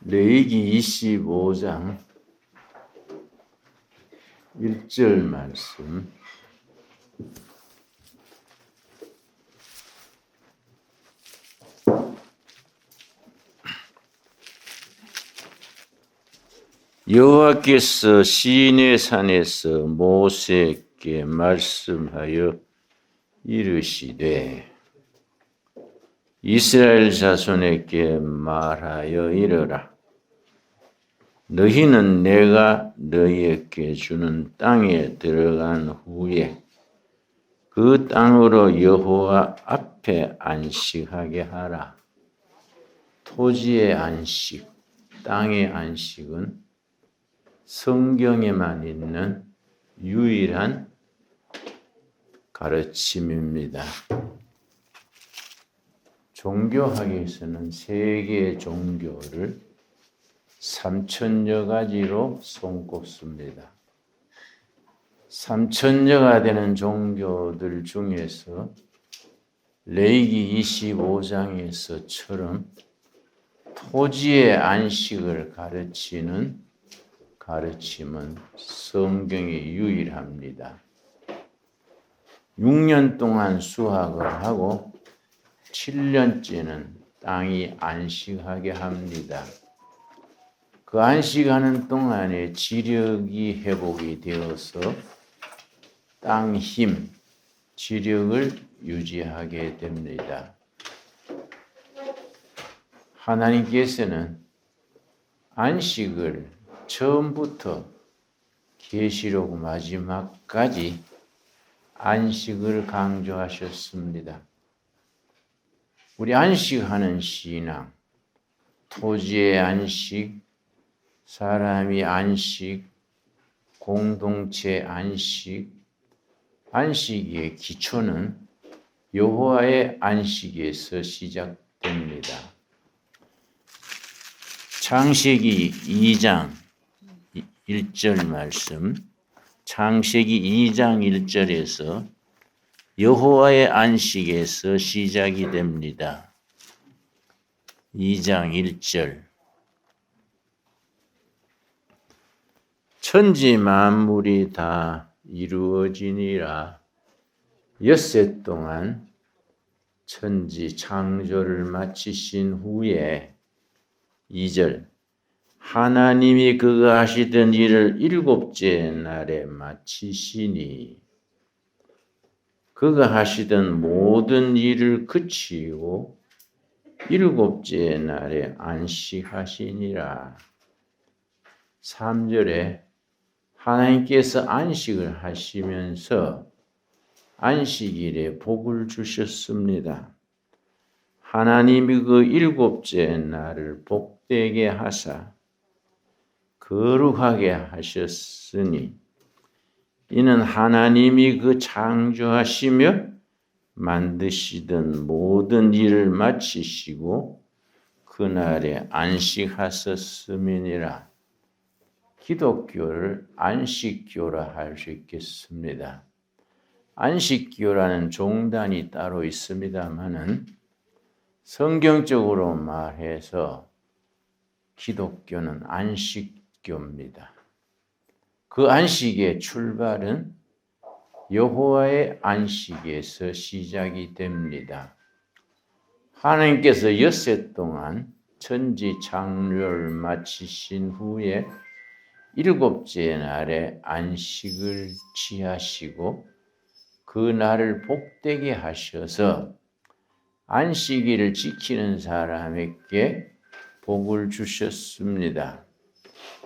레위기 25장 1절 말씀. 여호와께서 시내 산에서 모세에게 말씀하여 이르시되 이스라엘 자손에게 말하여 이르라. 너희는 내가 너희에게 주는 땅에 들어간 후에 그 땅으로 여호와 앞에 안식하게 하라. 토지의 안식, 땅의 안식은 성경에만 있는 유일한 가르침입니다. 종교학에서는 세계의 종교를 3,000여 가지로 손꼽습니다. 3,000여가 되는 종교들 중에서 레위기 25장에서처럼 토지의 안식을 가르치는 가르침은 성경에 유일합니다. 6년 동안 수학을 하고 7년째는 땅이 안식하게 합니다. 그 안식하는 동안에 지력이 회복이 되어서 땅 힘, 지력을 유지하게 됩니다. 하나님께서는 안식을 처음부터 계시록 마지막까지 안식을 강조하셨습니다. 우리 안식하는 신앙, 토지의 안식, 사람이 안식, 공동체 안식, 안식의 기초는 여호와의 안식에서 시작됩니다. 창세기 2장 1절 말씀, 창세기 2장 1절에서 여호와의 안식에서 시작이 됩니다. 2장 1절. 천지 만물이 다 이루어지니라. 엿새 동안 천지 창조를 마치신 후에 2절. 하나님이 그가 하시던 일을 일곱째 날에 마치시니 그가 하시던 모든 일을 그치고 일곱째 날에 안식하시니라. 3절에 하나님께서 안식을 하시면서 안식일에 복을 주셨습니다. 하나님이 그 일곱째 날을 복되게 하사 거룩하게 하셨으니 이는 하나님이 그 창조하시며 만드시던 모든 일을 마치시고 그날에 안식하셨음이니라. 기독교를 안식교라 할 수 있겠습니다. 안식교라는 종단이 따로 있습니다만은 성경적으로 말해서 기독교는 안식교입니다. 그 안식의 출발은 여호와의 안식에서 시작이 됩니다. 하나님께서 엿새 동안 천지 창조를 마치신 후에 일곱째 날에 안식을 취하시고 그 날을 복되게 하셔서 안식일을 지키는 사람에게 복을 주셨습니다.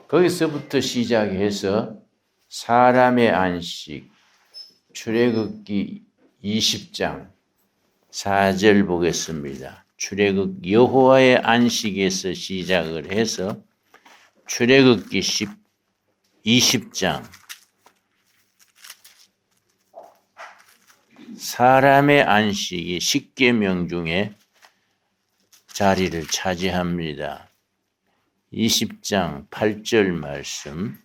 거기서부터 시작해서 사람의 안식, 출애굽기 20장 4절 보겠습니다. 출애굽 여호와의 안식에서 시작을 해서 출애굽기 20장 사람의 안식이 십계명 중에 자리를 차지합니다. 20장 8절 말씀.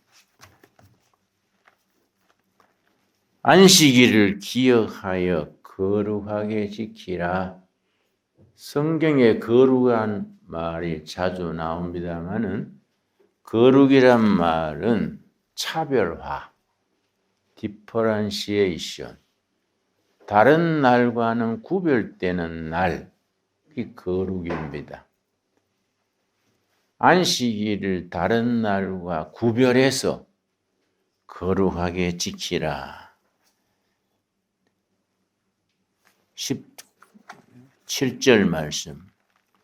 안식일을 기억하여 거룩하게 지키라. 성경에 거룩한 말이 자주 나옵니다만은 거룩이란 말은 차별화, 디퍼런시에이션, 다른 날과는 구별되는 날이 거룩입니다. 안식일을 다른 날과 구별해서 거룩하게 지키라. 17절 말씀,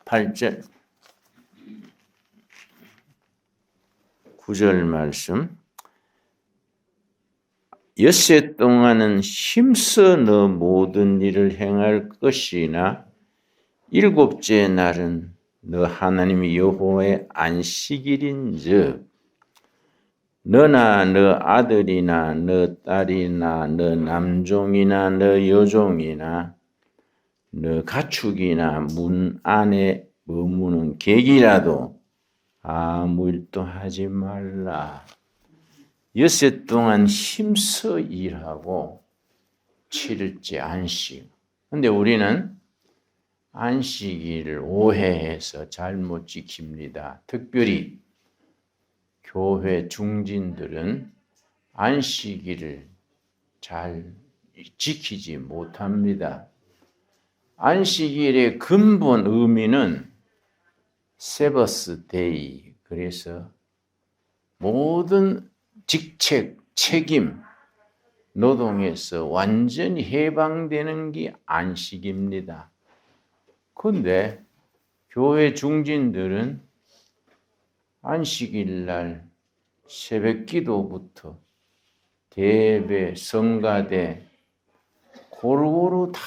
8절, 9절 말씀. 엿새 동안은 힘써 너 모든 일을 행할 것이나 일곱째 날은 너 하나님 여호와의 안식일인즉 너나 너 아들이나 너 딸이나 너 남종이나 너 여종이나 너 가축이나 문 안에 머무는 객이라도 아무 일도 하지 말라. 엿새 동안 힘써 일하고 7일째 안식. 근데 우리는 안식일을 오해해서 잘못 지킵니다. 특별히 교회 중진들은 안식일을 잘 지키지 못합니다. 안식일의 근본 의미는 세버스 데이, 그래서 모든 직책, 책임, 노동에서 완전히 해방되는 게 안식입니다. 그런데 교회 중진들은 안식일 날 새벽 기도부터 대배, 성가대 고루고루 다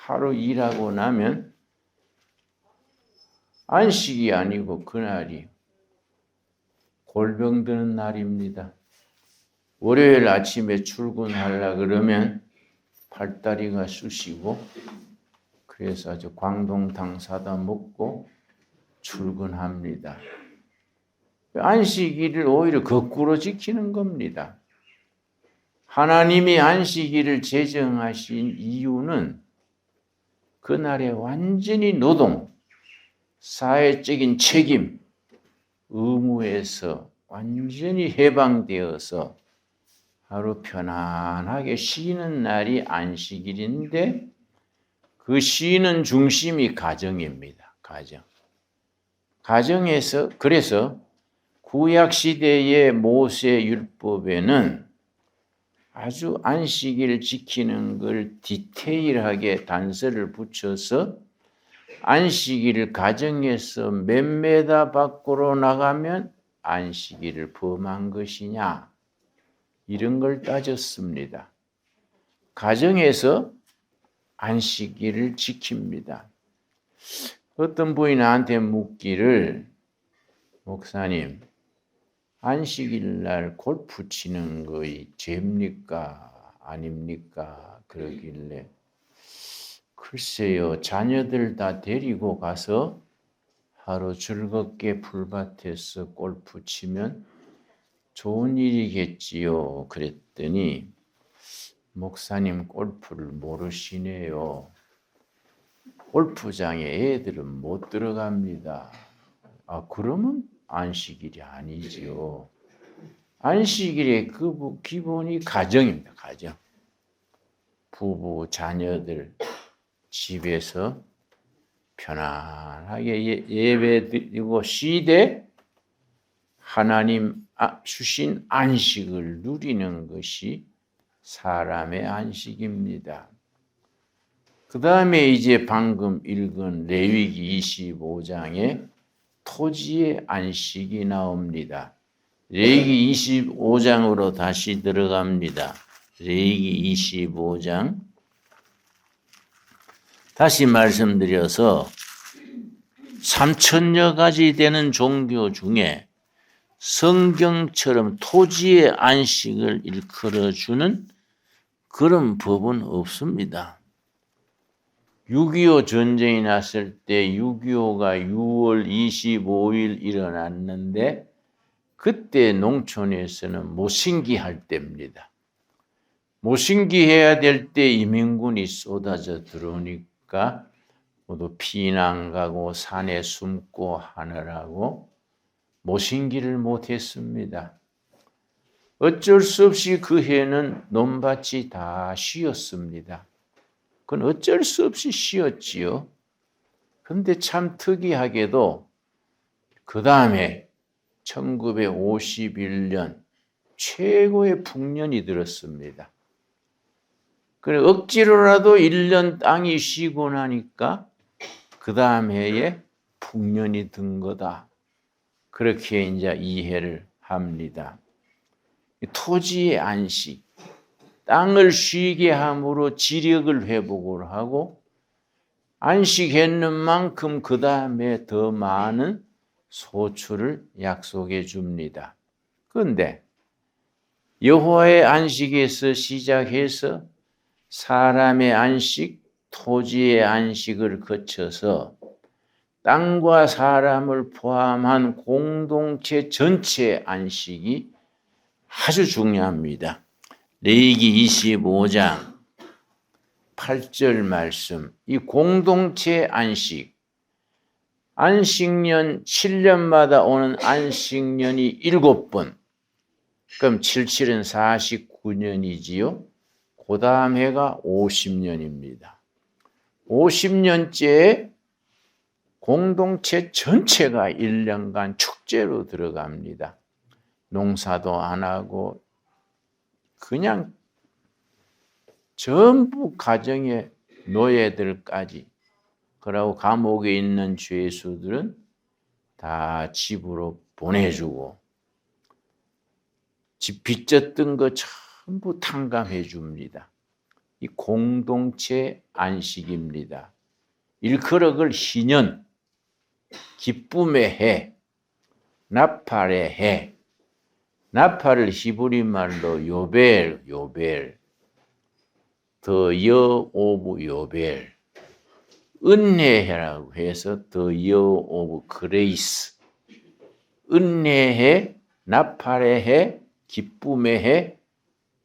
하루 일하고 나면 안식이 아니고 그날이 골병 드는 날입니다. 월요일 아침에 출근하려 그러면 팔다리가 쑤시고 그래서 아주 광동탕 사다 먹고 출근합니다. 안식일을 오히려 거꾸로 지키는 겁니다. 하나님이 안식일을 제정하신 이유는 그날의 완전히 노동, 사회적인 책임, 의무에서 완전히 해방되어서 하루 편안하게 쉬는 날이 안식일인데 그 쉬는 중심이 가정입니다. 가정에서 그래서 구약 시대의 모세 율법에는 아주 안식일 지키는 걸 디테일하게 단서를 붙여서 안식일을 가정에서 몇 메다 밖으로 나가면 안식일을 범한 것이냐 이런 걸 따졌습니다. 가정에서 안식일을 지킵니다. 어떤 분이 나한테 묻기를 목사님 안식일 날 골프 치는 거이 죄입니까 아닙니까 그러길래 글쎄요 자녀들 다 데리고 가서 하루 즐겁게 풀밭에서 골프 치면 좋은 일이겠지요 그랬더니 목사님 골프를 모르시네요. 골프장에 애들은 못 들어갑니다. 아 그러면 안식일이 아니지요. 안식일의 그 기본이 가정입니다. 가정. 부부, 자녀들 집에서 편안하게 예배드리고 쉬되 하나님 주신 안식을 누리는 것이 사람의 안식입니다. 그 다음에 이제 방금 읽은 레위기 25장에 토지의 안식이 나옵니다. 레위기 25장으로 다시 들어갑니다. 레위기 25장 다시 말씀드려서 3,000여 가지 되는 종교 중에 성경처럼 토지의 안식을 일컬어주는 그런 법은 없습니다. 6.25 전쟁이 났을 때 6.25가 6월 25일 일어났는데 그때 농촌에서는 모신기할 때입니다. 모신기해야 될 때 이민군이 쏟아져 들어오니까 모두 피난 가고 산에 숨고 하느라고 모신기를 못했습니다. 어쩔 수 없이 그 해는 논밭이 다 쉬었습니다. 그건 어쩔 수 없이 쉬었지요. 그런데 참 특이하게도 그 다음에 1951년 최고의 풍년이 들었습니다. 그래 억지로라도 1년 땅이 쉬고 나니까 그 다음 해에 풍년이 든 거다. 그렇게 이제 이해를 합니다. 토지의 안식, 땅을 쉬게 함으로 지력을 회복을 하고 안식했는 만큼 그 다음에 더 많은 소출을 약속해 줍니다. 그런데 여호와의 안식에서 시작해서 사람의 안식, 토지의 안식을 거쳐서 땅과 사람을 포함한 공동체 전체의 안식이 아주 중요합니다. 레위기 25장 8절 말씀, 이 공동체 안식, 안식년 7년마다 오는 안식년이 7번, 그럼 77은 49년이지요. 그 다음 해가 50년입니다. 50년째에 공동체 전체가 1년간 축제로 들어갑니다. 농사도 안 하고 그냥 전부 가정의 노예들까지, 그러고 감옥에 있는 죄수들은 다 집으로 보내주고 집 빚졌던 거 전부 탕감해 줍니다. 이 공동체 안식입니다. 일컬어글 희년, 기쁨의 해, 나팔의 해. 나팔을 히브리 말로 요벨, 더 year of 요벨, 은혜해라고 해서 the year of grace, 은혜해, 나팔의 해, 기쁨의 해,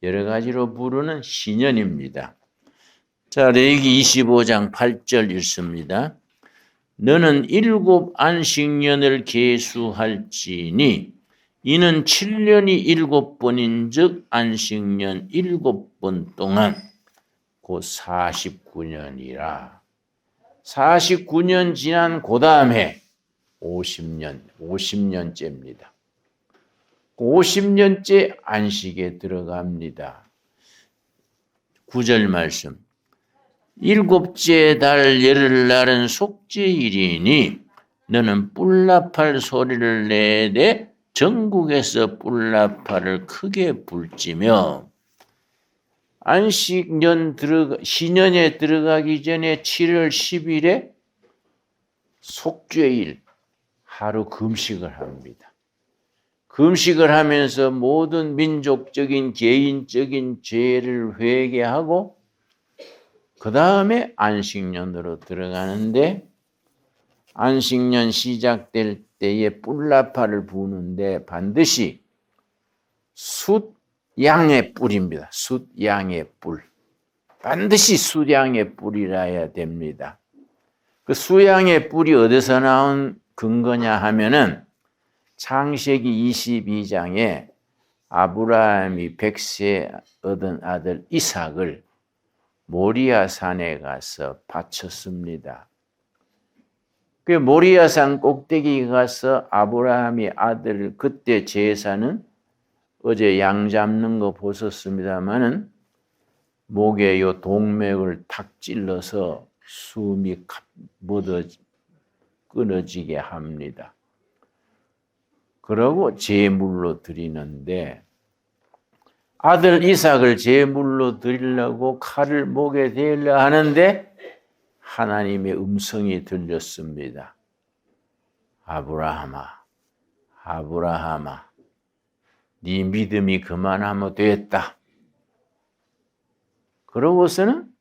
여러 가지로 부르는 신년입니다. 자, 레위기 25장 8절 읽습니다. 너는 7 안식년을 계수할지니 이는 7년이 7번인즉 안식년 7번 동안 곧 49년이라. 49년 지난 그 다음에 50년째입니다. 50년째 안식에 들어갑니다. 9절 말씀. 7째 달 열흘날은 속죄일이니 너는 뿔나팔 소리를 내되 전국에서 뿔나팔을 크게 불지며 안식년 신년에 들어가기 전에 7월 10일에 속죄일 하루 금식을 합니다. 금식을 하면서 모든 민족적인 개인적인 죄를 회개하고 그 다음에 안식년으로 들어가는데, 안식년 시작될 때에 뿔나팔을 부는데 반드시 숫양의 뿔입니다. 숫양의 뿔. 반드시 숫양의 뿔이라야 됩니다. 그 수양의 뿔이 어디서 나온 근거냐 하면은 창세기 22장에 아브라함이 100세 얻은 아들 이삭을 모리아 산에 가서 바쳤습니다. 그 모리아 산 꼭대기 가서 아브라함이 아들을, 그때 제사는 어제 양 잡는 거 보셨습니다마는 목에 요 동맥을 탁 찔러서 숨이 끊어지게 합니다. 그러고 제물로 드리는데 아들 이삭을 제물로 드리려고 칼을 목에 대려 하는데 하나님의 음성이 들렸습니다. 아브라함아, 네 믿음이 그만하면 됐다. 그러고서는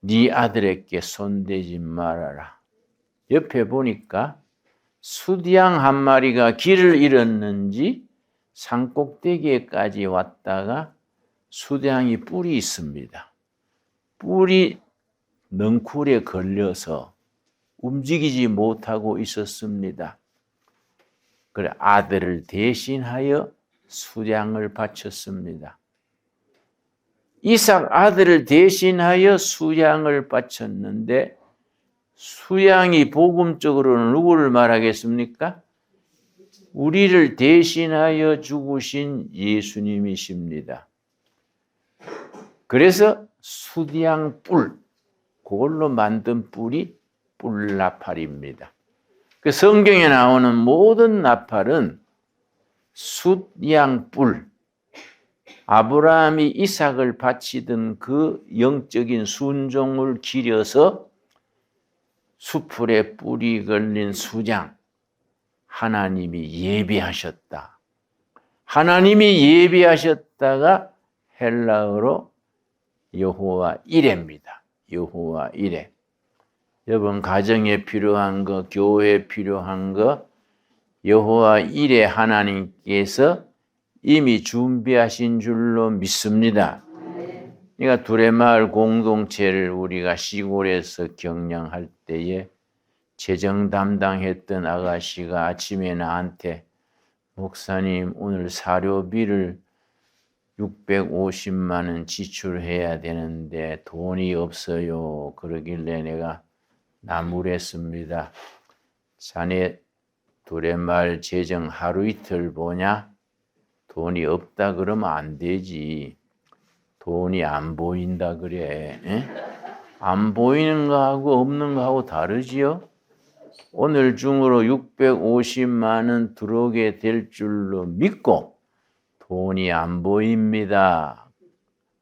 네 아들에게 손대지 말아라. 옆에 보니까 숫양 한 마리가 길을 잃었는지 산꼭대기에까지 왔다가 숫양이 뿔이 있습니다. 뿔이 넝쿨에 걸려서 움직이지 못하고 있었습니다. 그래 아들을 대신하여 수양을 바쳤습니다. 이삭 아들을 대신하여 수양을 바쳤는데 수양이 복음적으로는 누구를 말하겠습니까? 우리를 대신하여 죽으신 예수님이십니다. 그래서 숫양뿔, 그걸로 만든 뿔이 뿔나팔입니다. 그 성경에 나오는 모든 나팔은 숫양뿔, 아브라함이 이삭을 바치던 그 영적인 순종을 기려서 수풀에 뿔이 걸린 수장, 하나님이 예비하셨다. 하나님이 예비하셨다가 헬라어로 여호와 이레입니다. 여호와 이레. 여러분 가정에 필요한 거, 교회에 필요한 거 여호와 이레 하나님께서 이미 준비하신 줄로 믿습니다. 그러니까 두레마을 공동체를 우리가 시골에서 경영할 때에 재정 담당했던 아가씨가 아침에 나한테 목사님 오늘 사료비를 650만 원 지출해야 되는데 돈이 없어요. 그러길래 내가 나무랬습니다. 자네 두레마을 재정 하루 이틀 보냐? 돈이 없다 그러면 안 되지. 돈이 안 보인다 그래. 에? 안 보이는 거하고 없는 거하고 다르지요? 오늘 중으로 650만 원 들어오게 될 줄로 믿고 돈이 안 보입니다.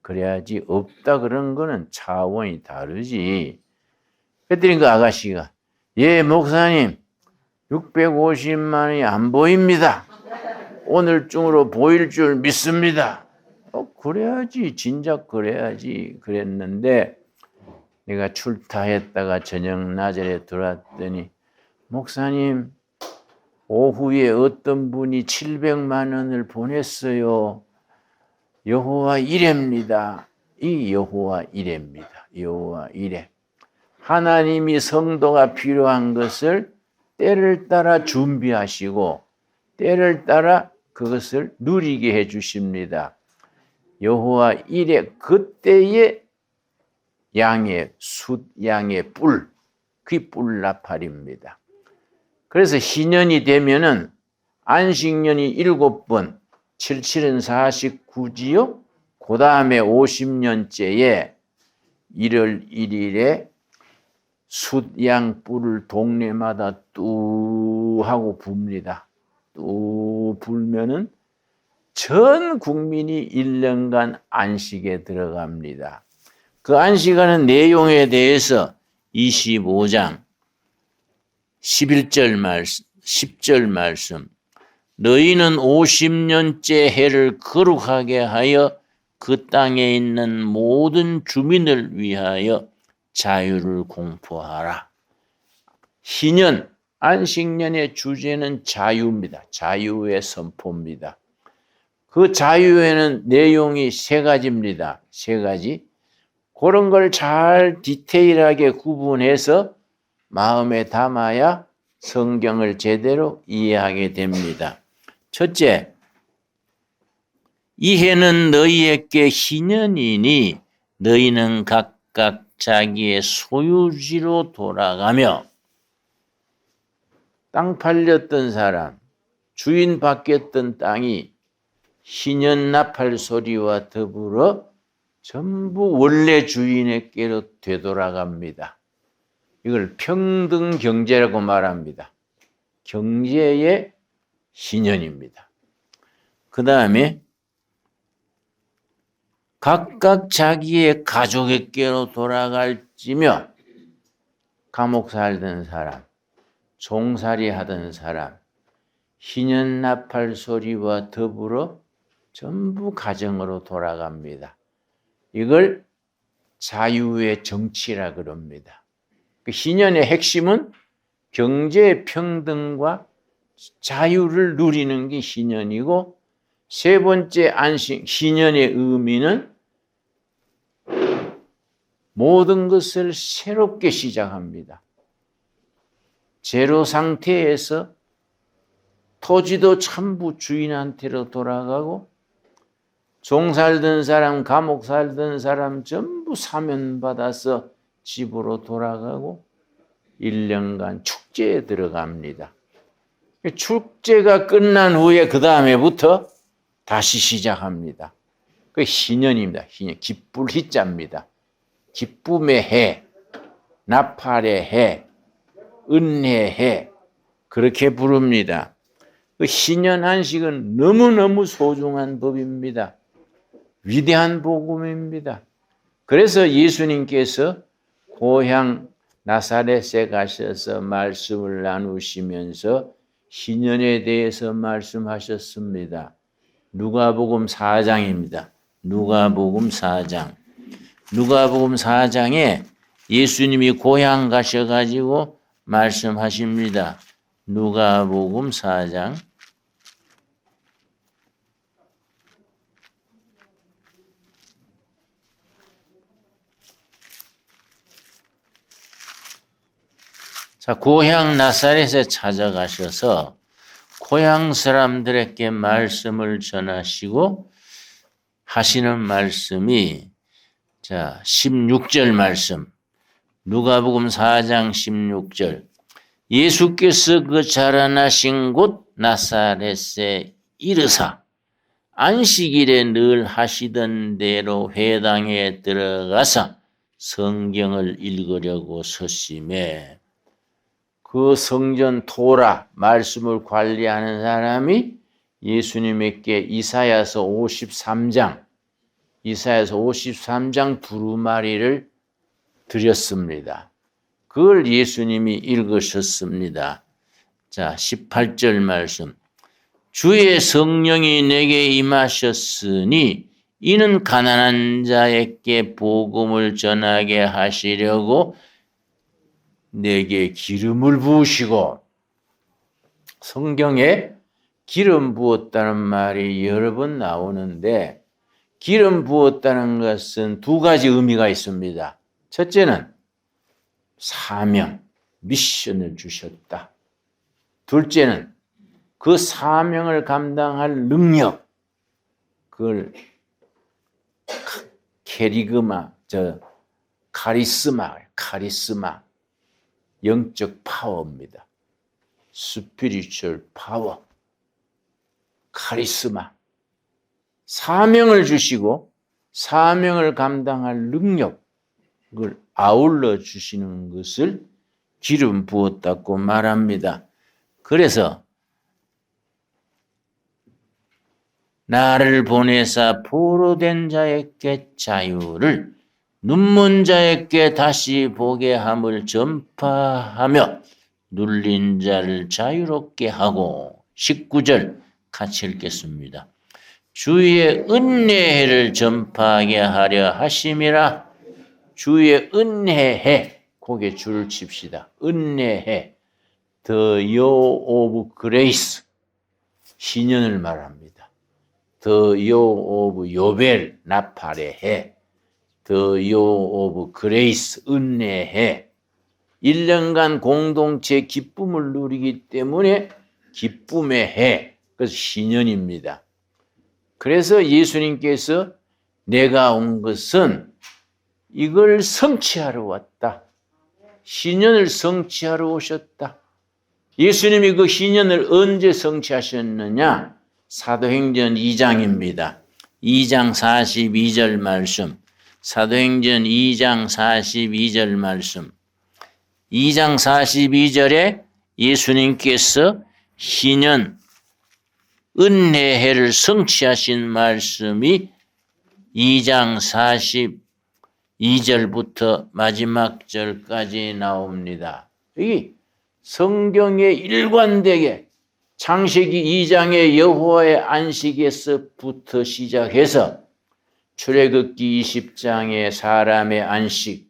그래야지 없다 그런 거는 차원이 다르지. 그랬더니 그 아가씨가 예 목사님 650만 원이 안 보입니다. 오늘 중으로 보일 줄 믿습니다. 그래야지 진작 그래야지 그랬는데 내가 출타했다가 저녁 낮에 들어왔더니 목사님 오후에 어떤 분이 700만 원을 보냈어요. 여호와 이레입니다. 이 여호와 이레입니다. 여호와 이레. 하나님이 성도가 필요한 것을 때를 따라 준비하시고 때를 따라 그것을 누리게 해 주십니다. 여호와 이레 그때의 양의 숫 양의 뿔, 그 뿔나팔입니다. 그래서 희년이 되면은 안식년이 7번, 77은 49지요. 그 다음에 50년째에 1월 1일에 숫양 뿔을 동네마다 뚜 하고 붑니다. 뚜 불면은 전 국민이 1년간 안식에 들어갑니다. 그 안식하는 내용에 대해서 25장 11절 말씀, 10절 말씀. 너희는 50년째 해를 거룩하게 하여 그 땅에 있는 모든 주민을 위하여 자유를 공포하라. 희년, 안식년의 주제는 자유입니다. 자유의 선포입니다. 그 자유에는 내용이 3가지입니다. 3가지. 그런 걸 잘 디테일하게 구분해서 마음에 담아야 성경을 제대로 이해하게 됩니다. 첫째, 이 해는 너희에게 희년이니 너희는 각각 자기의 소유지로 돌아가며 땅 팔렸던 사람, 주인 바뀌었던 땅이 희년 나팔 소리와 더불어 전부 원래 주인에게로 되돌아갑니다. 이걸 평등 경제라고 말합니다. 경제의 희년입니다. 그 다음에 각각 자기의 가족에게로 돌아갈지며 감옥 살던 사람, 종살이 하던 사람, 희년 나팔 소리와 더불어 전부 가정으로 돌아갑니다. 이걸 자유의 정치라 그럽니다. 그 희년의 핵심은 경제 평등과 자유를 누리는 게 희년이고, 3번째 안식, 희년의 의미는 모든 것을 새롭게 시작합니다. 제로 상태에서 토지도 전부 주인한테로 돌아가고 종 살던 사람, 감옥 살던 사람 전부 사면받아서 집으로 돌아가고 1년간 축제에 들어갑니다. 축제가 끝난 후에 그 다음에부터 다시 시작합니다. 그 희년입니다. 희년, 기쁠 희자입니다. 기쁨의 해, 나팔의 해, 은혜의 해 그렇게 부릅니다. 그 희년 안식은 너무너무 소중한 법입니다. 위대한 복음입니다. 그래서 예수님께서 고향 나사렛에 가셔서 말씀을 나누시면서 희년에 대해서 말씀하셨습니다. 누가복음 4장입니다. 누가복음 4장. 누가복음 4장에 예수님이 고향 가셔가지고 말씀하십니다. 누가복음 4장. 자, 고향 나사렛에 찾아가셔서 고향 사람들에게 말씀을 전하시고 하시는 말씀이 자, 16절 말씀. 누가복음 4장 16절. 예수께서 그 자라나신 곳 나사렛에 이르사 안식일에 늘 하시던 대로 회당에 들어가서 성경을 읽으려고 서심해 그 성전 토라 말씀을 관리하는 사람이 예수님에게 이사야서 53장 두루마리를 드렸습니다. 그걸 예수님이 읽으셨습니다. 자, 18절 말씀. 주의 성령이 내게 임하셨으니 이는 가난한 자에게 복음을 전하게 하시려고 내게 기름을 부으시고 성경에 기름 부었다는 말이 여러 번 나오는데 기름 부었다는 것은 두 가지 의미가 있습니다. 첫째는 사명, 미션을 주셨다. 둘째는 그 사명을 감당할 능력, 그걸 카리스마, 영적 파워입니다. 스피리추얼 파워, 카리스마. 사명을 주시고 사명을 감당할 능력을 아울러 주시는 것을 기름 부었다고 말합니다. 그래서 나를 보내사 포로된 자에게 자유를 눈먼 자에게 다시 보게 함을 전파하며 눌린 자를 자유롭게 하고 19절 같이 읽겠습니다. 주의 은혜를 전파하게 하려 하심이라. 주의 은혜해 거기에 줄을 칩시다. 은혜해 The Year of Grace 희년을 말합니다. The Year of 요벨 나팔의 해 The Year of Grace 은혜해 1년간 공동체 기쁨을 누리기 때문에 기쁨의 해 그래서 희년입니다. 그래서 예수님께서 내가 온 것은 이걸 성취하러 왔다. 희년을 성취하러 오셨다. 예수님이 그 희년을 언제 성취하셨느냐? 사도행전 2장입니다. 2장 42절 말씀. 사도행전 2장 42절 말씀. 2장 42절에 예수님께서 희년 은혜해를 성취하신 말씀이 2장 42절부터 마지막 절까지 나옵니다. 여기 성경에 일관되게 창세기 2장의 여호와의 안식에서부터 시작해서 출애굽기 20장의 사람의 안식,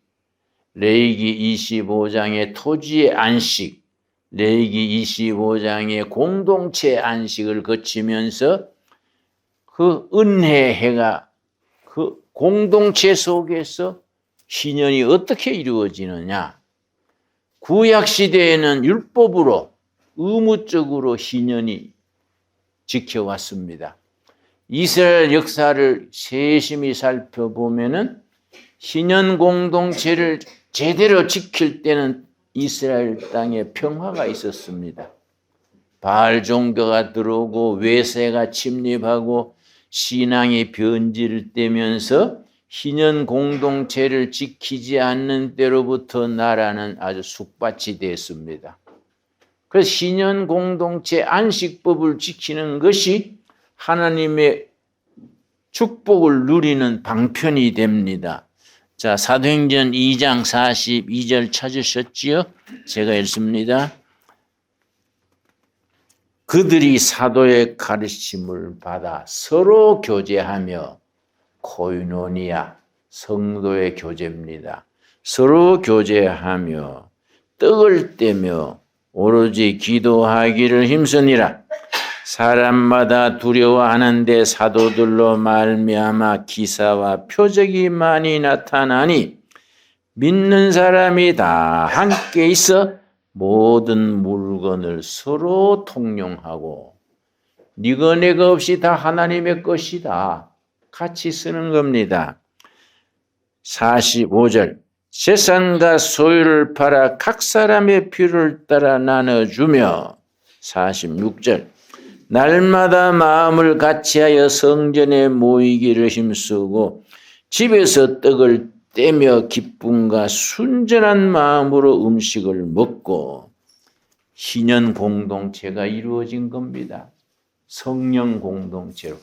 레위기 25장의 토지의 안식, 레위기 25장의 공동체 안식을 거치면서 그 은혜해가 그 공동체 속에서 희년이 어떻게 이루어지느냐? 구약 시대에는 율법으로 의무적으로 희년이 지켜왔습니다. 이스라엘 역사를 세심히 살펴보면은 희년 공동체를 제대로 지킬 때는 이스라엘 땅에 평화가 있었습니다. 바알 종교가 들어오고 외세가 침입하고 신앙이 변질되면서 희년 공동체를 지키지 않는 때로부터 나라는 아주 쑥밭이 됐습니다. 그래서 희년 공동체 안식법을 지키는 것이 하나님의 축복을 누리는 방편이 됩니다. 자, 사도행전 2장 42절 찾으셨지요? 제가 읽습니다. 그들이 사도의 가르침을 받아 서로 교제하며, 코이노니아, 성도의 교제입니다. 서로 교제하며 떡을 떼며 오로지 기도하기를 힘쓰니라. 사람마다 두려워하는데 사도들로 말미암아 기사와 표적이 많이 나타나니 믿는 사람이 다 함께 있어 모든 물건을 서로 통용하고, 네가 내가 없이 다 하나님의 것이다. 같이 쓰는 겁니다. 45절 재산과 소유를 팔아 각 사람의 필요를 따라 나눠주며, 46절 날마다 마음을 같이하여 성전에 모이기를 힘쓰고 집에서 떡을 떼며 기쁨과 순전한 마음으로 음식을 먹고. 희년 공동체가 이루어진 겁니다. 성령 공동체로.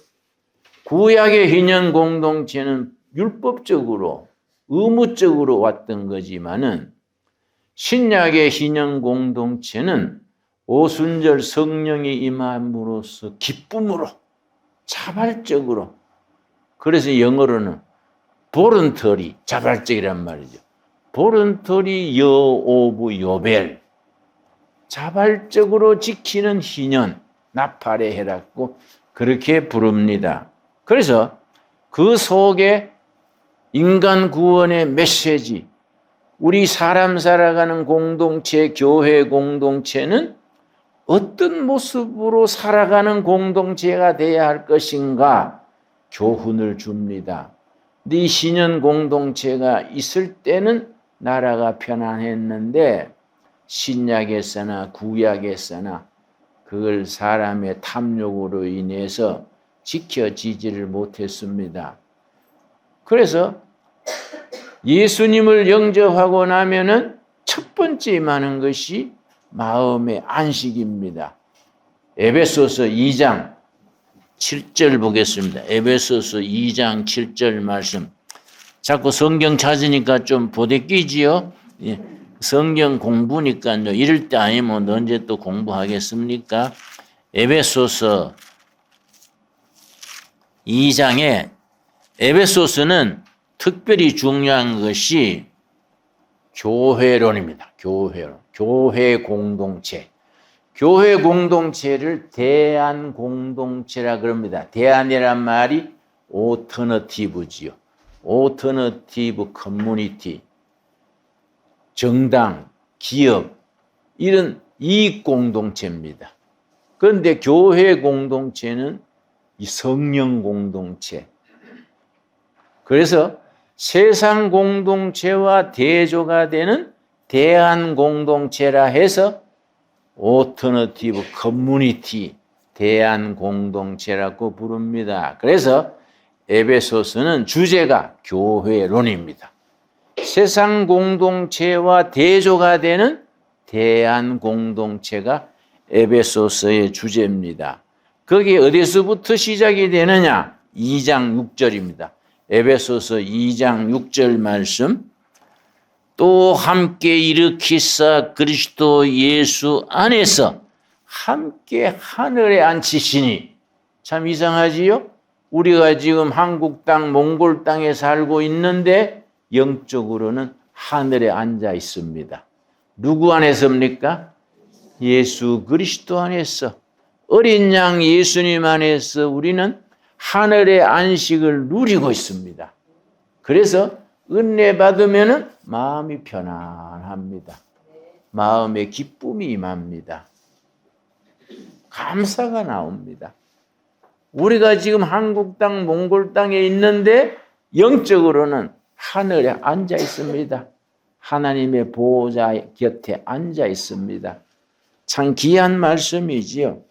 구약의 희년 공동체는 율법적으로 의무적으로 왔던 거지만은 신약의 희년 공동체는 오순절 성령이 임함으로써 기쁨으로 자발적으로, 그래서 영어로는 볼런터리, 자발적이란 말이죠. 볼런터리 여 오브 요벨, 자발적으로 지키는 희년, 나팔의 해라고 그렇게 부릅니다. 그래서 그 속에 인간 구원의 메시지, 우리 사람 살아가는 공동체, 교회 공동체는 어떤 모습으로 살아가는 공동체가 돼야 할 것인가 교훈을 줍니다. 이 신년 공동체가 있을 때는 나라가 편안했는데 신약에서나 구약에서나 그걸 사람의 탐욕으로 인해서 지켜지지를 못했습니다. 그래서 예수님을 영접하고 나면은 첫 번째 임하는 것이 마음의 안식입니다. 에베소서 2장 7절 보겠습니다. 에베소서 2장 7절 말씀. 자꾸 성경 찾으니까 좀 보대끼지요. 예. 성경 공부니까요. 이럴 때 아니면 언제 또 공부하겠습니까? 에베소서 2장에 에베소서는 특별히 중요한 것이 교회론입니다. 교회론. 교회 공동체. 교회 공동체를 대안 공동체라 그럽니다. 대안이란 말이 오터너티브지요. 오터너티브 커뮤니티. 정당, 기업, 이런 이익 공동체입니다. 그런데 교회 공동체는 이 성령 공동체. 그래서 세상 공동체와 대조가 되는 대안 공동체라 해서 오터너티브 커뮤니티, 대안 공동체라고 부릅니다. 그래서 에베소서는 주제가 교회론입니다. 세상 공동체와 대조가 되는 대안 공동체가 에베소서의 주제입니다. 거기 어디서부터 시작이 되느냐? 2장 6절입니다. 에베소서 2장 6절 말씀. 또 함께 일으키사 그리스도 예수 안에서 함께 하늘에 앉히시니. 참 이상하지요? 우리가 지금 한국 땅, 몽골 땅에 살고 있는데 영적으로는 하늘에 앉아 있습니다. 누구 안에서입니까? 예수 그리스도 안에서. 어린 양 예수님 안에서 우리는 하늘의 안식을 누리고 있습니다. 그래서 은혜 받으면 마음이 편안합니다. 마음에 기쁨이 임합니다. 감사가 나옵니다. 우리가 지금 한국 땅, 몽골 땅에 있는데 영적으로는 하늘에 앉아 있습니다. 하나님의 보호자 곁에 앉아 있습니다. 참 귀한 말씀이지요.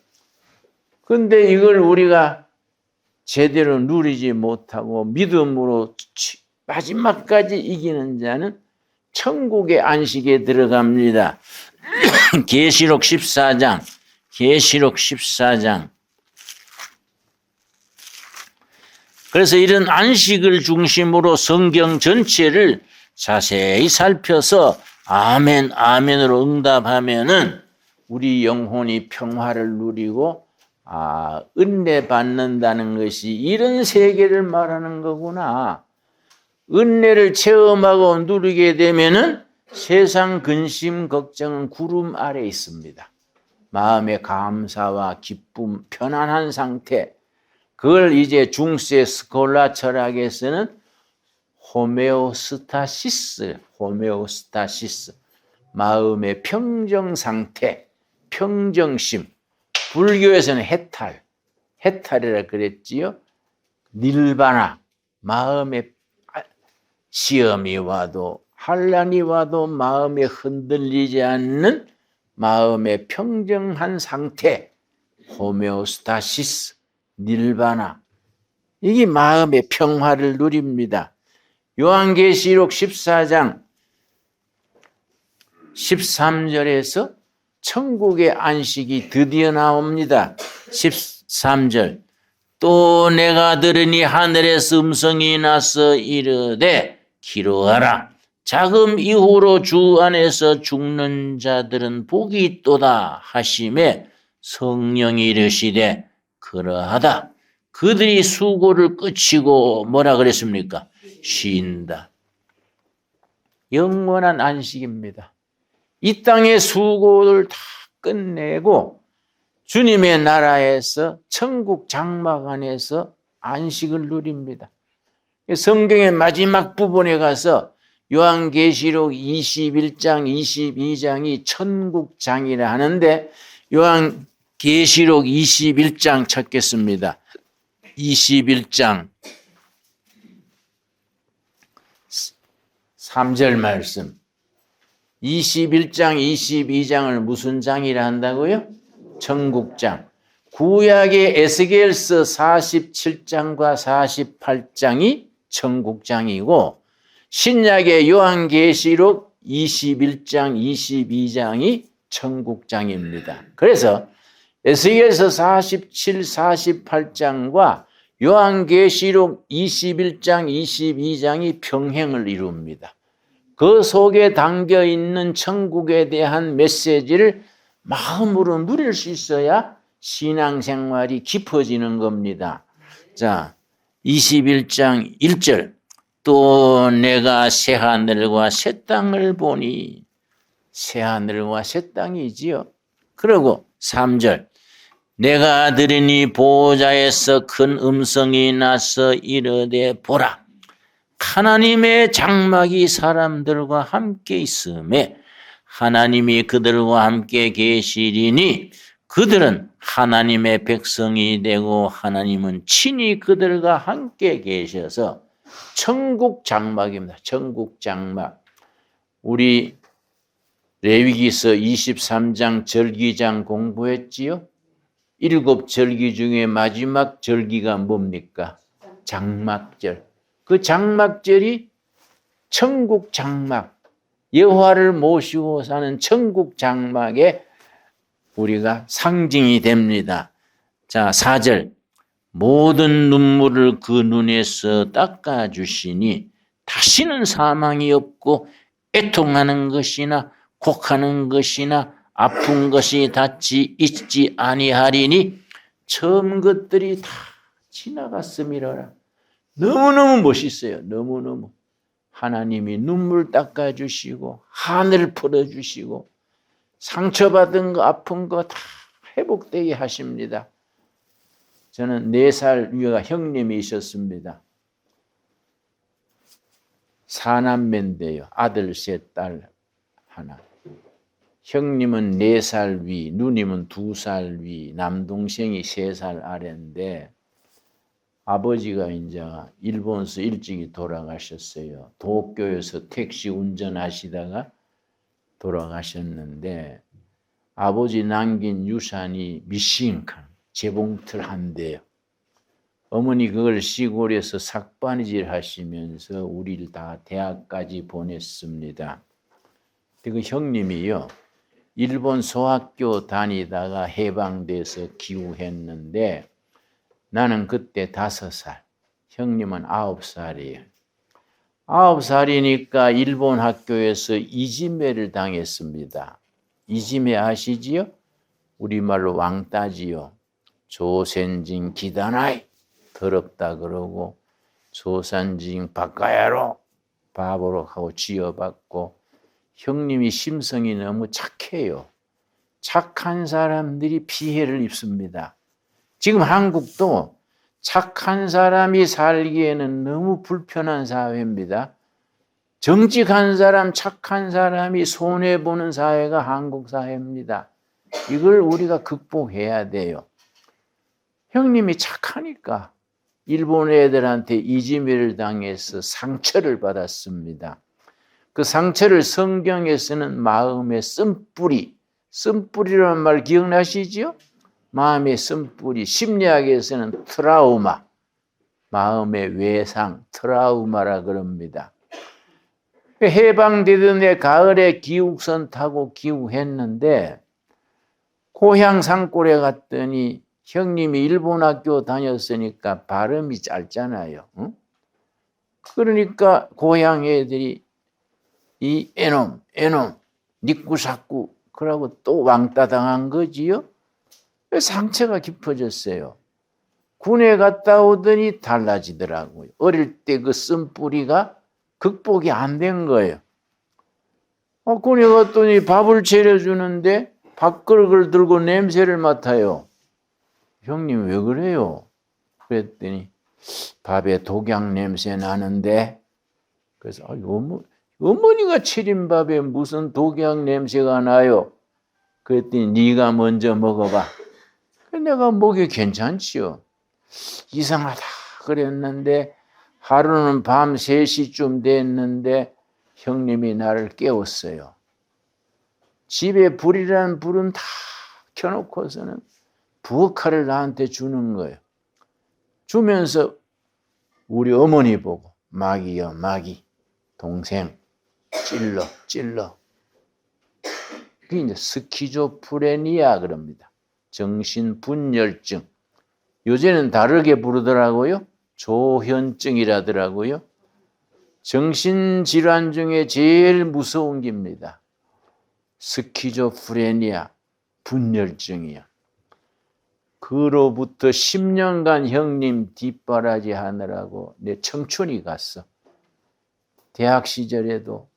그런데 이걸 우리가 제대로 누리지 못하고 믿음으로 마지막까지 이기는 자는 천국의 안식에 들어갑니다. 계시록 14장. 그래서 이런 안식을 중심으로 성경 전체를 자세히 살펴서 아멘, 아멘으로 응답하면은 우리 영혼이 평화를 누리고 은혜 받는다는 것이 이런 세계를 말하는 거구나. 은혜를 체험하고 누리게 되면은 세상 근심, 걱정은 구름 아래 있습니다. 마음의 감사와 기쁨, 편안한 상태. 그걸 이제 중세 스콜라 철학에서는 호메오스타시스, 마음의 평정 상태, 평정심. 불교에서는 해탈이라 그랬지요. 닐바나, 마음의 시험이 와도 환난이 와도 마음에 흔들리지 않는 마음의 평정한 상태, 호메오스타시스, 닐바나. 이게 마음의 평화를 누립니다. 요한계시록 14장 13절에서 천국의 안식이 드디어 나옵니다. 13절. 또 내가 들으니 하늘에서 음성이 나서 이르되 기로하라. 자금 이후로 주 안에서 죽는 자들은 복이 있도다 하심에 성령이 이르시되 그러하다. 그들이 수고를 끝이고 뭐라 그랬습니까? 쉰다. 영원한 안식입니다. 이 땅의 수고를 다 끝내고 주님의 나라에서 천국 장막 안에서 안식을 누립니다. 성경의 마지막 부분에 가서 요한계시록 21장, 22장이 천국장이라 하는데 요한계시록 21장 찾겠습니다. 21장 3절 말씀. 21장, 22장을 무슨 장이라 한다고요? 천국장. 구약의 에스겔서 47장과 48장이 천국장이고 신약의 요한계시록 21장, 22장이 천국장입니다. 그래서 에스겔서 47, 48장과 요한계시록 21장, 22장이 평행을 이룹니다. 그 속에 담겨 있는 천국에 대한 메시지를 마음으로 누릴 수 있어야 신앙생활이 깊어지는 겁니다. 자, 21장 1절. 또 내가 새하늘과 새 땅을 보니, 새하늘과 새 땅이지요. 그리고 3절. 내가 들으니 보호자에서 큰 음성이 나서 이르되 보라. 하나님의 장막이 사람들과 함께 있음에 하나님이 그들과 함께 계시리니 그들은 하나님의 백성이 되고 하나님은 친히 그들과 함께 계셔서 천국 장막입니다. 천국 장막. 우리 레위기서 23장 절기장 공부했지요? 7절기 중에 마지막 절기가 뭡니까? 장막절. 그 장막절이 천국 장막, 여호와를 모시고 사는 천국 장막에 우리가 상징이 됩니다. 자, 4절. 모든 눈물을 그 눈에서 닦아주시니 다시는 사망이 없고 애통하는 것이나 곡하는 것이나 아픈 것이 닿지 있지 아니하리니 처음 것들이 다 지나갔음이로라. 너무너무 멋있어요. 너무너무. 하나님이 눈물 닦아주시고 하늘 풀어주시고 상처받은 거 아픈 거 다 회복되게 하십니다. 저는 4살 위가 형님이 있었습니다. 4남매인데요. 아들 셋, 딸 하나. 형님은 4살 위, 누님은 2살 위, 남동생이 3살 아래인데 아버지가 이제 일본에서 일찍이 돌아가셨어요. 도쿄에서 택시 운전하시다가 돌아가셨는데 아버지 남긴 유산이 미싱칸 재봉틀 한 대요. 어머니 그걸 시골에서 삭바느질 하시면서 우리를 다 대학까지 보냈습니다. 그 형님이요. 일본 소학교 다니다가 해방돼서 기후했는데 나는 그때 5살, 형님은 9살이에요. 9살이니까 일본 학교에서 이지메를 당했습니다. 이지메 아시지요? 우리말로 왕따지요. 조센징 기다나이 더럽다 그러고 조산징 바까야로 바보로 하고 쥐어받고 형님이 심성이 너무 착해요. 착한 사람들이 피해를 입습니다. 지금 한국도 착한 사람이 살기에는 너무 불편한 사회입니다. 정직한 사람, 착한 사람이 손해보는 사회가 한국 사회입니다. 이걸 우리가 극복해야 돼요. 형님이 착하니까 일본 애들한테 이지메를 당해서 상처를 받았습니다. 그 상처를 성경에서는 마음의 쓴뿌리, 쓴뿌리라는 말 기억나시죠? 마음의 쓴뿌리, 심리학에서는 트라우마, 마음의 외상, 트라우마라 그럽니다. 해방되던 해 가을에 기숙선 타고 기숙했는데 고향 산골에 갔더니 형님이 일본 학교 다녔으니까 발음이 짧잖아요. 응? 그러니까 고향 애들이 이 애놈, 니꾸사꾸 그러고 또 왕따 당한 거지요. 상처가 깊어졌어요. 군에 갔다 오더니 달라지더라고요. 어릴 때 그 쓴뿌리가 극복이 안 된 거예요. 군에 갔더니 밥을 차려주는데 밥그릇을 들고 냄새를 맡아요. 형님 왜 그래요? 그랬더니 밥에 독약 냄새 나는데 그래서 어머니가 차린 밥에 무슨 독약 냄새가 나요? 그랬더니 네가 먼저 먹어봐. 내가 먹이 괜찮지요. 이상하다 그랬는데 하루는 밤 3시쯤 됐는데 형님이 나를 깨웠어요. 집에 불이라는 불은 다 켜놓고서는 부엌칼을 나한테 주는 거예요. 주면서 우리 어머니 보고 마귀여 마귀 동생 찔러 그게 이제 스키조프레니아 그럽니다. 정신분열증. 요새는 다르게 부르더라고요. 조현증이라더라고요. 정신질환 중에 제일 무서운 겁니다. 스키조프레니아, 분열증이야. 그로부터 10년간 형님 뒷바라지 하느라고 내 청춘이 갔어. 대학 시절에도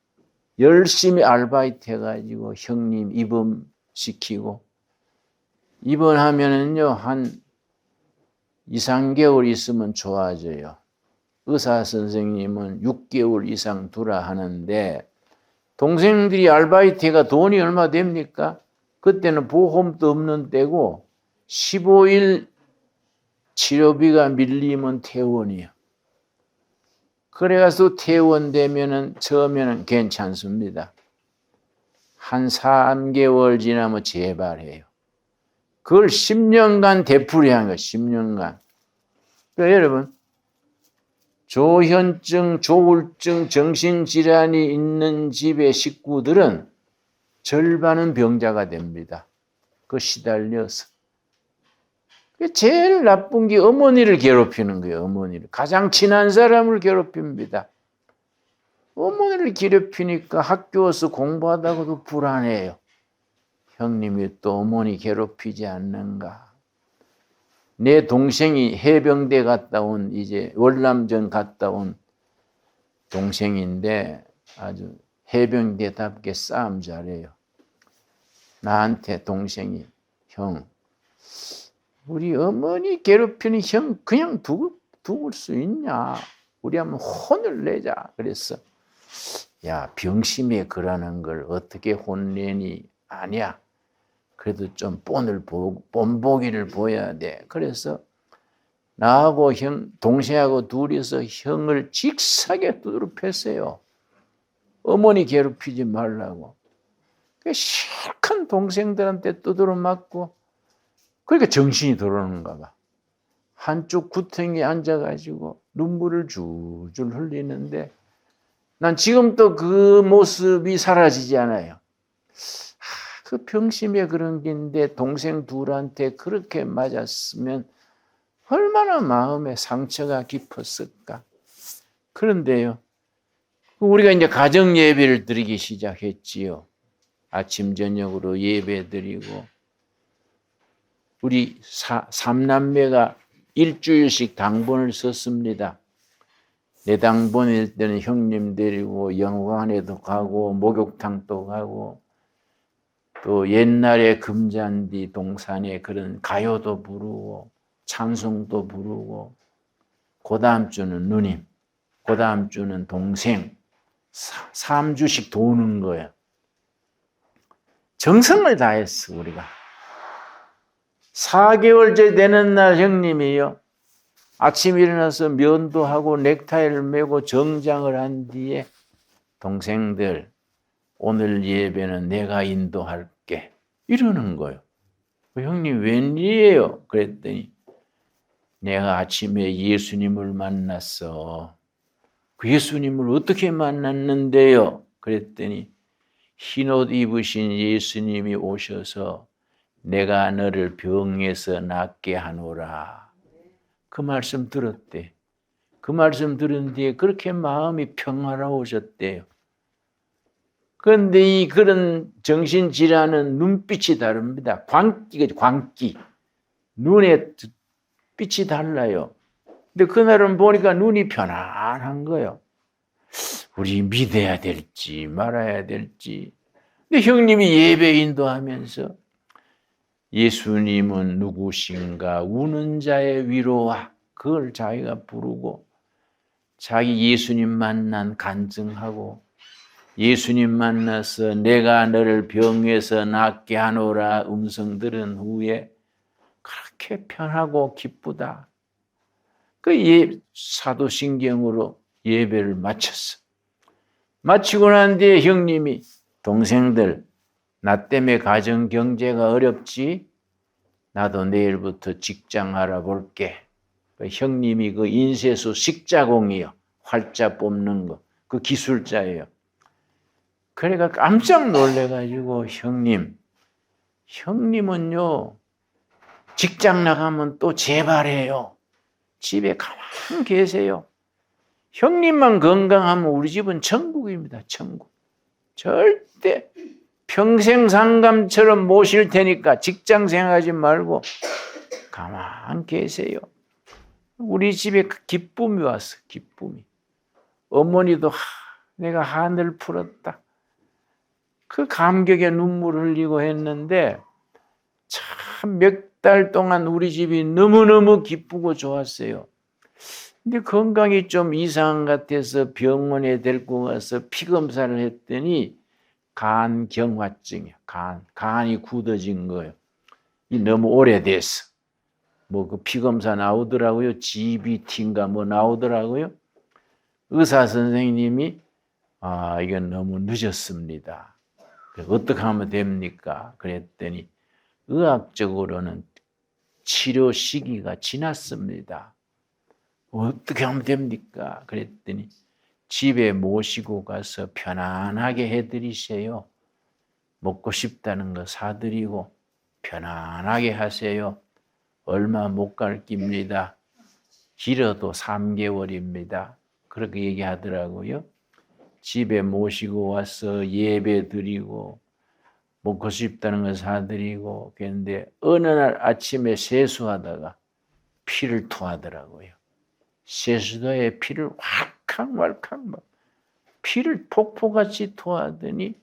열심히 아르바이트 해가지고 형님 입원시키고 입원하면은요 한 2, 3개월 있으면 좋아져요. 의사 선생님은 6개월 이상 두라 하는데 동생들이 아르바이트가 돈이 얼마 됩니까? 그때는 보험도 없는 때고 15일 치료비가 밀리면 퇴원이요. 그래가지고 퇴원되면은 처음에는 괜찮습니다. 한 3개월 지나면 재발해요. 그걸 10년간 되풀이한 거예요. 10년간. 그러니까 여러분 조현증, 조울증, 정신질환이 있는 집의 식구들은 절반은 병자가 됩니다. 그 시달려서. 제일 나쁜 게 어머니를 괴롭히는 거예요. 어머니를. 가장 친한 사람을 괴롭힙니다. 어머니를 괴롭히니까 학교에서 공부하다가도 불안해요. 형님이 또 어머니 괴롭히지 않는가. 내 동생이 해병대 갔다 온 이제 월남전 갔다 온 동생인데 아주 해병대답게 싸움 잘해요. 나한테 동생이 형 우리 어머니 괴롭히는 형 그냥 두을 수 있냐. 우리 한번 혼을 내자 그랬어. 야 병심에 그러는 걸 어떻게 혼내니 아니야. 그래도 좀 본보기를 보여야 돼. 그래서 나하고 동생하고 둘이서 형을 직사게 두드려 팼어요. 어머니 괴롭히지 말라고. 실컷 동생들한테 두드려 맞고, 그러니까 정신이 돌아오는가 봐. 한쪽 구덩이에 앉아가지고 눈물을 줄줄 흘리는데, 난 지금도 그 모습이 사라지지 않아요. 그 병심에 그런 게인데 동생 둘한테 그렇게 맞았으면 얼마나 마음에 상처가 깊었을까. 그런데요, 우리가 이제 가정 예배를 드리기 시작했지요. 아침 저녁으로 예배 드리고, 우리 삼남매가 일주일씩 당번을 썼습니다. 내 당번일 때는 형님 데리고 영화관에도 가고 목욕탕도 가고, 또 옛날에 금잔디 동산에 그런 가요도 부르고 찬송도 부르고, 그 다음 주는 누님, 그 다음 주는 동생, 3주씩 도는 거예요. 정성을 다했어. 우리가 4개월째 되는 날 형님이요, 아침 일어나서 면도 하고 넥타이를 메고 정장을 한 뒤에 동생들, 오늘 예배는 내가 인도할게, 이러는 거예요. 형님 웬일이에요? 그랬더니 내가 아침에 예수님을 만났어. 그 예수님을 어떻게 만났는데요? 그랬더니 흰옷 입으신 예수님이 오셔서 내가 너를 병에서 낫게 하노라. 그 말씀 들었대. 그 말씀 들은 뒤에 그렇게 마음이 평화로워졌대요. 그런데 이 그런 정신질환은 눈빛이 다릅니다. 광기. 눈에 빛이 달라요. 근데 그날은 보니까 눈이 편안한 거예요. 우리 믿어야 될지 말아야 될지. 근데 형님이 예배 인도하면서 예수님은 누구신가, 우는 자의 위로와, 그걸 자기가 부르고, 자기 예수님 만난 간증하고, 예수님 만나서 내가 너를 병에서 낫게 하노라 음성 들은 후에 그렇게 편하고 기쁘다. 그 사도신경으로 예배를 마쳤어. 마치고 난 뒤에 형님이, 동생들, 나 때문에 가정 경제가 어렵지? 나도 내일부터 직장 알아볼게. 그 형님이 그 인쇄소 식자공이요, 활자 뽑는 거, 그 기술자예요. 그래가 깜짝 놀래가지고, 형님은요 직장 나가면 또 재발해요. 집에 가만히 계세요. 형님만 건강하면 우리 집은 천국입니다. 천국. 절대 평생 상감처럼 모실 테니까 직장 생각하지 말고 가만히 계세요. 우리 집에 기쁨이 왔어. 기쁨이. 어머니도 내가 한을 풀었다. 그 감격에 눈물 흘리고 했는데, 참 몇 달 동안 우리 집이 너무너무 기쁘고 좋았어요. 근데 건강이 좀 이상 같아서 병원에 데리고 가서 피검사를 했더니 간경화증이야. 간이 굳어진 거예요. 너무 오래됐어. 뭐 그 피검사 나오더라고요. GBT인가 뭐 나오더라고요. 의사 선생님이 이건 너무 늦었습니다. 어떻게 하면 됩니까? 그랬더니 의학적으로는 치료 시기가 지났습니다. 어떻게 하면 됩니까? 그랬더니 집에 모시고 가서 편안하게 해드리세요. 먹고 싶다는 거 사드리고 편안하게 하세요. 얼마 못 갈 깁니다. 길어도 3개월입니다. 그렇게 얘기하더라고요. 집에 모시고 와서 예배 드리고 먹고 싶다는 거 사드리고 그런데 어느 날 아침에 세수하다가 피를 토하더라고요. 세수도에 피를 왈칵 막 피를 폭포같이 토하더니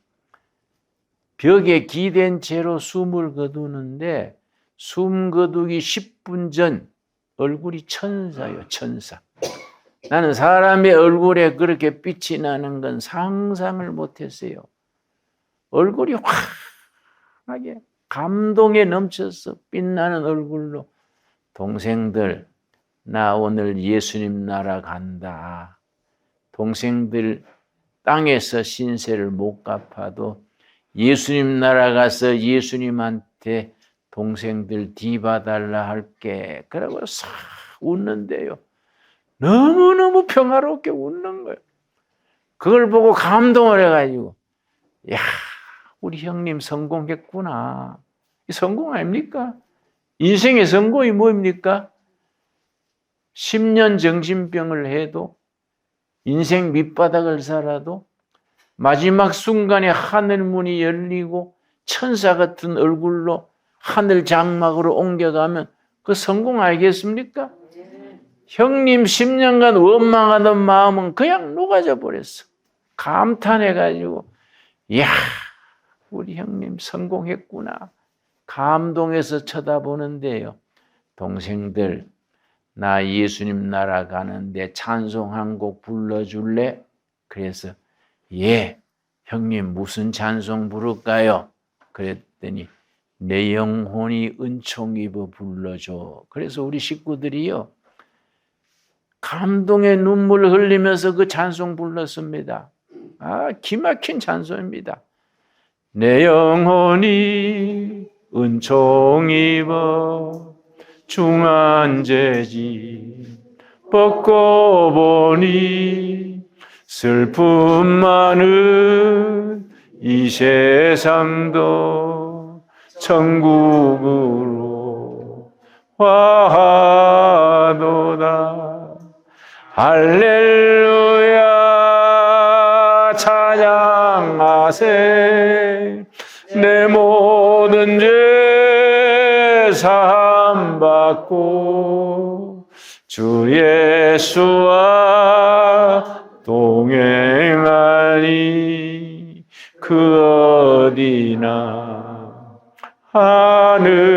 벽에 기댄 채로 숨을 거두는데 숨 거두기 10분 전 얼굴이 천사요, 천사. 나는 사람의 얼굴에 그렇게 빛이 나는 건 상상을 못했어요. 얼굴이 환하게 감동에 넘쳐서 빛나는 얼굴로 동생들, 나 오늘 예수님 나라 간다. 동생들 땅에서 신세를 못 갚아도 예수님 나라 가서 예수님한테 동생들 뒤봐달라 할게. 그러고 싹 웃는데요. 너무너무 평화롭게 웃는 거예요. 그걸 보고 감동을 해가지고, 야, 우리 형님 성공했구나. 이 성공 아닙니까? 인생의 성공이 뭡니까? 10년 정신병을 해도, 인생 밑바닥을 살아도, 마지막 순간에 하늘 문이 열리고 천사 같은 얼굴로 하늘 장막으로 옮겨가면 그 성공 아니겠습니까? 형님 10년간 원망하던 마음은 그냥 녹아져 버렸어. 감탄해가지고, 이야, 우리 형님 성공했구나. 감동해서 쳐다보는데요. 동생들, 나 예수님 나라 가는데 찬송 한 곡 불러줄래? 그래서 예, 형님 무슨 찬송 부를까요? 그랬더니 내 영혼이 은총 입어 불러줘. 그래서 우리 식구들이요, 감동의 눈물을 흘리면서 그 찬송 불렀습니다. 아, 기막힌 찬송입니다. 내 영혼이 은총 입어 중한죄지 벗고 보니 슬픔 많은 이 세상도 천국으로 화하도다. 할렐루야 찬양하세. 내 모든 죄 사함 받고 주 예수와 동행하니 그 어디나 하늘나라.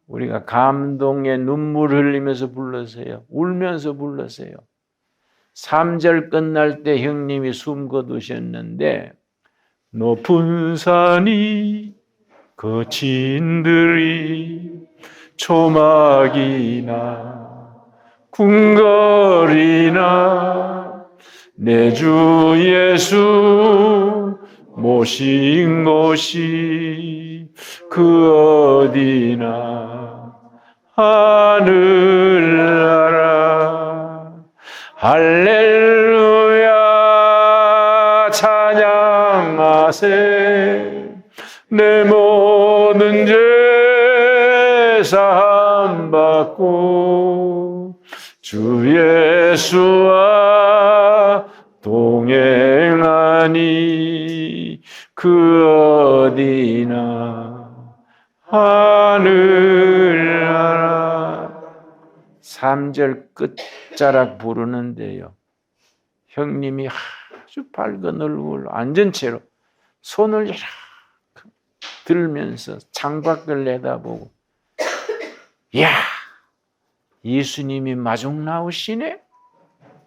우리가 감동의 눈물 흘리면서 불러세요. 울면서 불러세요. 3절 끝날 때 형님이 숨 거두셨는데, 높은 산이 거친들이 초막이나 궁궐이나 내 주 예수 모신 곳이 그 어디나 하늘나라. 할렐루야 찬양하세. 내 모든 죄 사함 받고 주 예수와 동행하니 그 어디나 하늘나라. 3절 끝자락 부르는데요, 형님이 아주 밝은 얼굴 앉은 채로 손을 이렇게 들면서 창밖을 내다보고, 이야, 예수님이 마중 나오시네?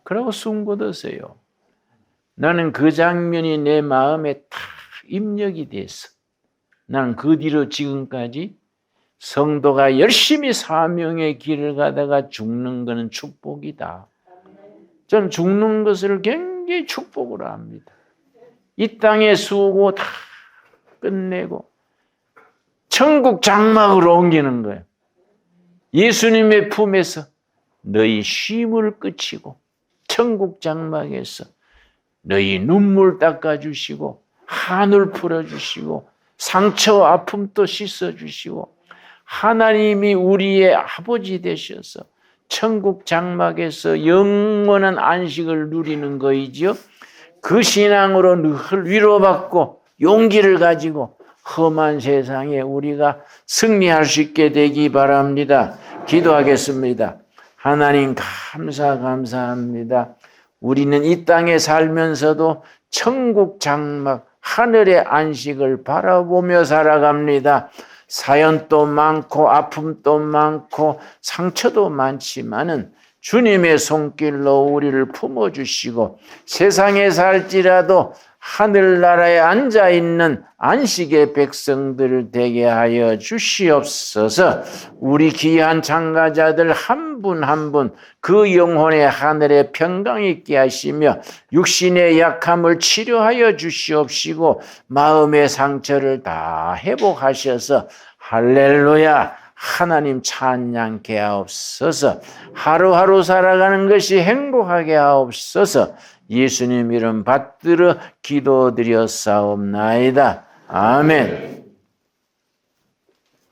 그러고 숨 거두세요. 나는 그 장면이 내 마음에 다 입력이 됐어. 나는 그 뒤로 지금까지 성도가 열심히 사명의 길을 가다가 죽는 것은 축복이다. 저는 죽는 것을 굉장히 축복으로 합니다. 이 땅의 수고 다 끝내고 천국 장막으로 옮기는 거예요. 예수님의 품에서 너희 쉼을 그치고 천국 장막에서 너희 눈물 닦아주시고 한을 풀어주시고 상처 아픔도 씻어주시고 하나님이 우리의 아버지 되셔서 천국 장막에서 영원한 안식을 누리는 거이죠. 그 신앙으로 늘 위로받고 용기를 가지고 험한 세상에 우리가 승리할 수 있게 되기 바랍니다. 기도하겠습니다. 하나님 감사합니다. 우리는 이 땅에 살면서도 천국 장막 하늘의 안식을 바라보며 살아갑니다. 사연도 많고 아픔도 많고 상처도 많지만은 주님의 손길로 우리를 품어주시고 세상에 살지라도 하늘나라에 앉아있는 안식의 백성들 되게 하여 주시옵소서. 우리 귀한 참가자들 한 분 한 분 그 영혼의 하늘에 평강 있게 하시며 육신의 약함을 치료하여 주시옵시고 마음의 상처를 다 회복하셔서 할렐루야 하나님 찬양케 하옵소서. 하루하루 살아가는 것이 행복하게 하옵소서. 예수님 이름 받들어 기도드렸사옵나이다. 아멘.